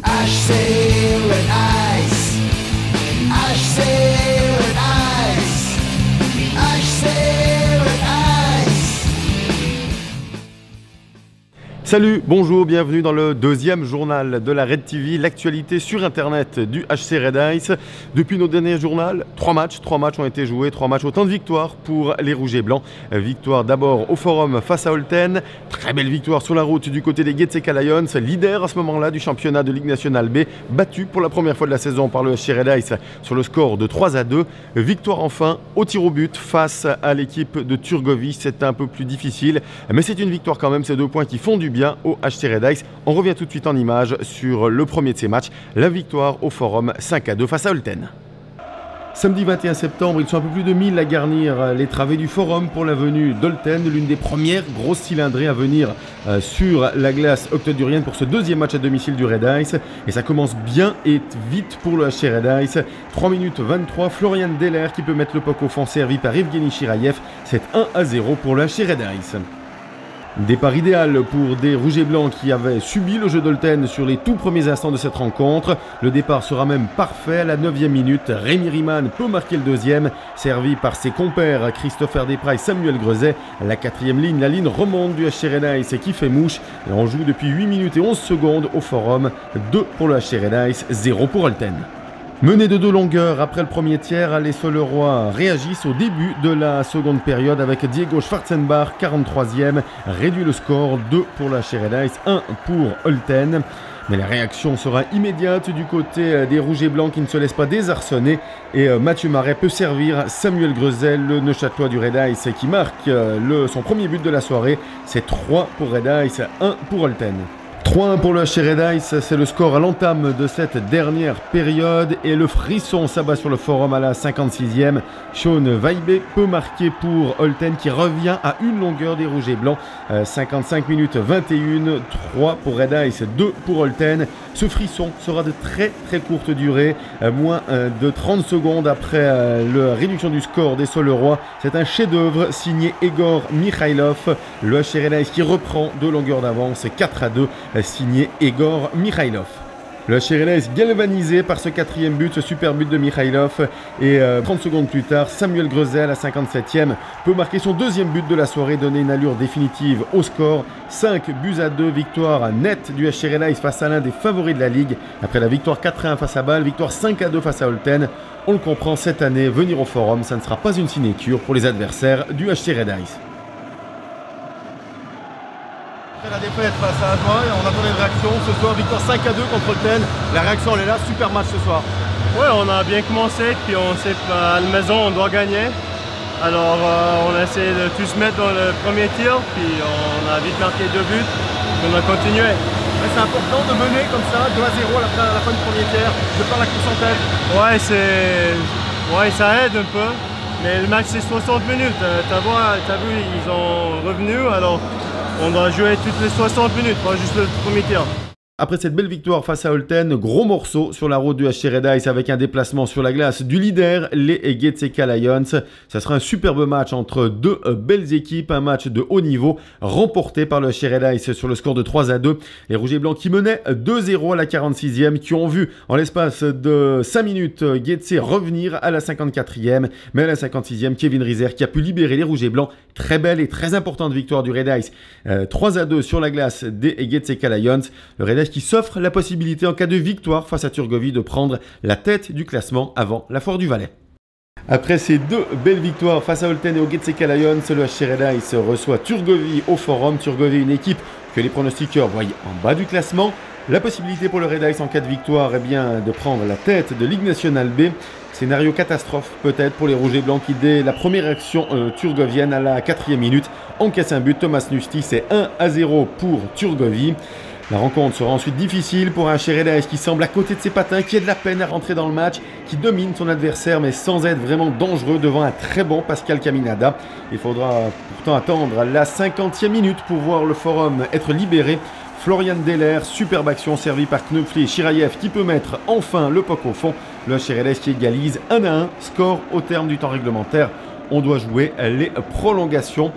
HC Red Ice, HC Red Ice, HC Red Ice. Salut, bonjour, bienvenue dans le deuxième journal de la Red TV, l'actualité sur internet du HC Red Ice. Depuis nos derniers journaux, 3 matchs ont été joués, 3 matchs, autant de victoires pour les Rouges et Blancs. Victoire d'abord au Forum face à Olten, très belle victoire sur la route du côté des GTK Lions, leader à ce moment-là du championnat de Ligue Nationale B, battu pour la première fois de la saison par le HC Red Ice sur le score de 3-2. Victoire enfin au tir au but face à l'équipe de Turgovie, c'était un peu plus difficile, mais c'est une victoire quand même, ces 2 points qui font du bien au HC Red Ice. On revient tout de suite en images sur le premier de ces matchs, la victoire au Forum 5-2 face à Olten. Samedi 21 septembre, ils sont un peu plus de 1000 à garnir les travées du Forum pour la venue d'Olten, l'une des premières grosses cylindrées à venir sur la glace octodurienne pour ce deuxième match à domicile du Red Ice. Et ça commence bien et vite pour le HC Red Ice. 3 minutes 23, Florian Deller qui peut mettre le puck au fond, servi par Evgeny Shirayev. C'est 1-0 pour le HC Red Ice. Départ idéal pour des Rouges et Blancs qui avaient subi le jeu d'Olten sur les tout premiers instants de cette rencontre. Le départ sera même parfait à la 9e minute. Rémi Riemann peut marquer le deuxième, servi par ses compères Christopher Desprats et Samuel Grezet. La 4e ligne, la ligne remonte du HC Red Ice qui fait mouche. Et on joue depuis 8 minutes et 11 secondes au Forum. 2 pour le HC Red Ice, 0 pour Olten. Mené de 2 longueurs après le premier tiers, les Solerois réagissent au début de la seconde période avec Diego Schwarzenbach, 43e, réduit le score, 2 pour la HC Red Ice, 1 pour Olten. Mais la réaction sera immédiate du côté des Rouges et Blancs qui ne se laissent pas désarçonner. Et Mathieu Marais peut servir Samuel Grezet, le Neuchâtelois du Red Ice, qui marque son premier but de la soirée. C'est 3 pour Red Ice, 1 pour Olten. 3-1 pour le HC Red Ice, c'est le score à l'entame de cette dernière période et le frisson s'abat sur le Forum à la 56e. Sean Vaibé peut marquer pour Olten qui revient à une longueur des Rouges et Blancs. 55 minutes 21, 3 pour Red Ice, 2 pour Olten. Ce frisson sera de très courte durée, moins de 30 secondes après la réduction du score des Solerois. C'est un chef-d'œuvre signé Egor Mikhailov. Le HC Red Ice qui reprend 2 longueurs d'avance, 4-2. Signé Egor Mikhailov. Le HC Red Ice galvanisé par ce 4e but, ce super but de Mikhailov. Et 30 secondes plus tard, Samuel Grezet à la 57e peut marquer son 2e but de la soirée, donner une allure définitive au score. 5-2, victoire nette du HC Red Ice face à l'un des favoris de la Ligue. Après la victoire 4-1 face à Bâle, victoire 5-2 face à Olten. On le comprend, cette année, venir au Forum, ça ne sera pas une sinécure pour les adversaires du HC Red Ice. La défaite face à Ajoie, on attendait une réaction. Ce soir, victoire 5-2 contre Olten. La réaction, elle est là, super match ce soir. Ouais, on a bien commencé, puis on sait qu'à la maison, on doit gagner. Alors, on a essayé de tout se mettre dans le premier tir, puis on a vite marqué 2 buts, puis on a continué. C'est important de mener comme ça, 2-0 à la fin du premier tiers, de faire la course en tête. Ouais, ça aide un peu, mais le match c'est 60 minutes. T'as vu, ils ont revenu, alors on doit jouer toutes les 60 minutes, pas juste le premier tir. Après cette belle victoire face à Olten, gros morceau sur la route du HC Red Ice avec un déplacement sur la glace du leader, les GTK Lions. Ça sera un superbe match entre 2 belles équipes, un match de haut niveau remporté par le HC Red Ice sur le score de 3-2. Les Rouges et Blancs qui menaient 2-0 à la 46e, qui ont vu en l'espace de 5 minutes GTC revenir à la 54e, mais à la 56e, Kevin Rizer qui a pu libérer les Rouges et Blancs. Très belle et très importante victoire du Red Ice, 3-2 sur la glace des GTK Lions. Le Red Ice qui s'offre la possibilité en cas de victoire face à Turgovie de prendre la tête du classement avant la Foire du Valais. Après ces 2 belles victoires face à Olten et au GTK Lions, le HC Red Ice reçoit Turgovie au Forum. Turgovie, une équipe que les pronostiqueurs voient en bas du classement. La possibilité pour le Red Ice en cas de victoire est bien de prendre la tête de Ligue Nationale B. Scénario catastrophe peut-être pour les Rouges et Blancs qui dès la première action turgovienne à la 4e minute encaisse un but. Thomas Nusti, c'est 1-0 pour Turgovie. La rencontre sera ensuite difficile pour un HC Red Ice qui semble à côté de ses patins, qui a de la peine à rentrer dans le match, qui domine son adversaire mais sans être vraiment dangereux devant un très bon Pascal Caminada. Il faudra pourtant attendre la 50e minute pour voir le Forum être libéré. Florian Deller, superbe action servie par Knöpfli et Shirayev qui peut mettre enfin le puck au fond. Le HC Red Ice qui égalise 1-1, score au terme du temps réglementaire. On doit jouer les prolongations.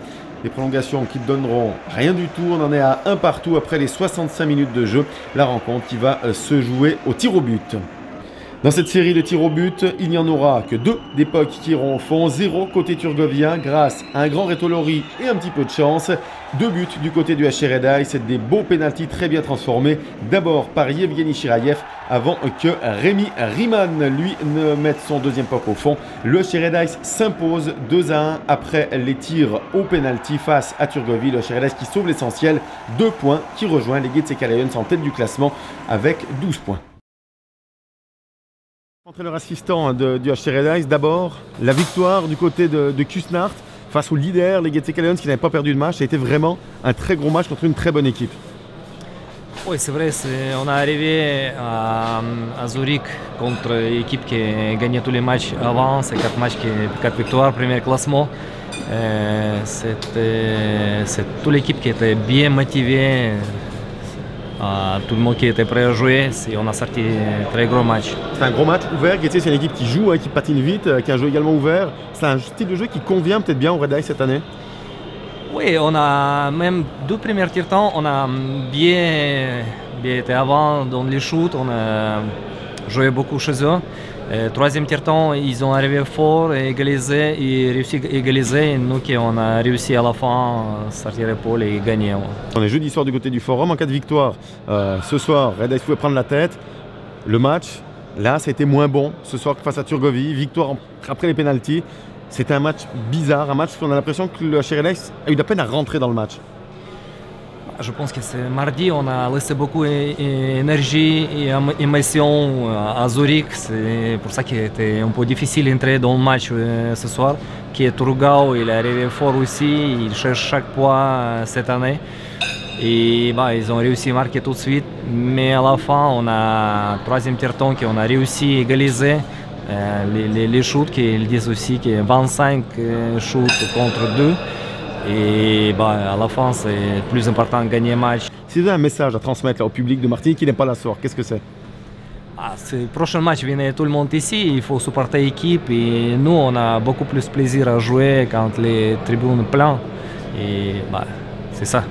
Des prolongations qui ne donneront rien du tout. On en est à 1 partout après les 65 minutes de jeu. La rencontre qui va se jouer au tir au but. Dans cette série de tirs au but, il n'y en aura que 2 d'époque qui iront au fond, 0 côté turgovien grâce à un grand Rétolori et un petit peu de chance. 2 buts du côté du HC Red Ice, des beaux pénaltys très bien transformés. D'abord par Yevgeny Chirayev avant que Rémi Riemann lui ne mette son deuxième puck au fond. Le HC Red Ice s'impose 2-1 après les tirs au pénalty face à Turgovie. Le HC Red Ice qui sauve l'essentiel, 2 points qui rejoint les Getseka Lions en tête du classement avec 12 points. Entraîneur assistant du HC Red Ice, d'abord la victoire du côté de Kusnaert face au leader, les Getseka Lions qui n'avaient pas perdu de match. Ça a été vraiment un très gros match contre une très bonne équipe. Oui, c'est vrai, on est arrivé à Zurich contre une équipe qui gagnait tous les matchs avant, c'est 4 matchs, 4 victoires, premier classement. C'est toute l'équipe qui était bien motivée. Tout le monde qui était prêt à jouer, on a sorti un très gros match. C'est un gros match ouvert. Getty, c'est une équipe qui joue, qui patine vite, qui a un jeu également ouvert. C'est un style de jeu qui convient peut-être bien au Red Ice cette année. Oui, on a même 2 premiers tiers-temps, on a bien été avant dans les shoots, on a joué beaucoup chez eux. Troisième tiers-temps, ils ont arrivé fort et égalisé, et réussi à égaliser. Et nous, on a réussi à la fin sortir l'épaule et gagner. On est jeudi soir du côté du Forum. En cas de victoire, ce soir, Red Ice pouvait prendre la tête. Le match, là, ça a été moins bon ce soir face à Turgovie. Victoire après les pénaltys. C'était un match bizarre, un match où on a l'impression que le HC Red Ice a eu de la peine à rentrer dans le match. Je pense que c'est mardi, on a laissé beaucoup d'énergie et émotion à Zurich. C'est pour ça qu'il était un peu difficile d'entrer dans le match ce soir. Qui est Turgau, il est arrivé fort aussi, il cherche chaque point cette année. Et ils ont réussi à marquer tout de suite. Mais à la fin, on a troisième tiers-temps qu'on a réussi à égaliser. Les shoots, qu'ils disent aussi que 25 shoots contre 2. Et à la fin, c'est plus important de gagner un match. Si vous avez un message à transmettre là, au public de Martinique qui n'est pas là ce soir, qu'est-ce que c'est? Le prochain match, venez tout le monde ici, il faut supporter l'équipe. Et nous, on a beaucoup plus plaisir à jouer quand les tribunes pleines. Et c'est ça.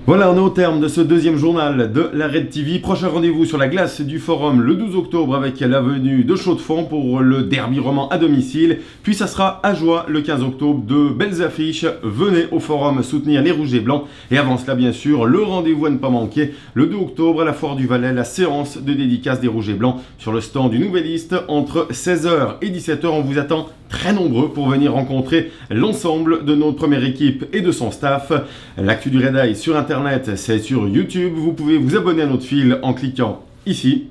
Voilà, on est au terme de ce deuxième journal de la Red TV. Prochain rendez-vous sur la glace du Forum le 12 octobre avec la venue de Chaux-de-Fonds pour le derby roman à domicile. Puis ça sera à Joie le 15 octobre. De belles affiches. Venez au Forum soutenir les Rouges et Blancs. Et avant cela, bien sûr, le rendez-vous à ne pas manquer. Le 2 octobre à la Foire du Valais, la séance de dédicace des Rouges et Blancs sur le stand du Nouvelliste entre 16h et 17h. On vous attend très nombreux pour venir rencontrer l'ensemble de notre première équipe et de son staff. L'actu du Red Ice sur Internet, c'est sur YouTube. Vous pouvez vous abonner à notre fil en cliquant ici.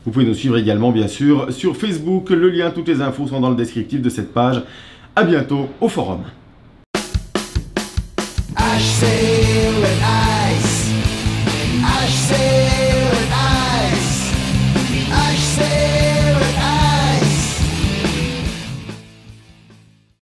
Vous pouvez nous suivre également, bien sûr, sur Facebook. Le lien, toutes les infos sont dans le descriptif de cette page. À bientôt au Forum. HC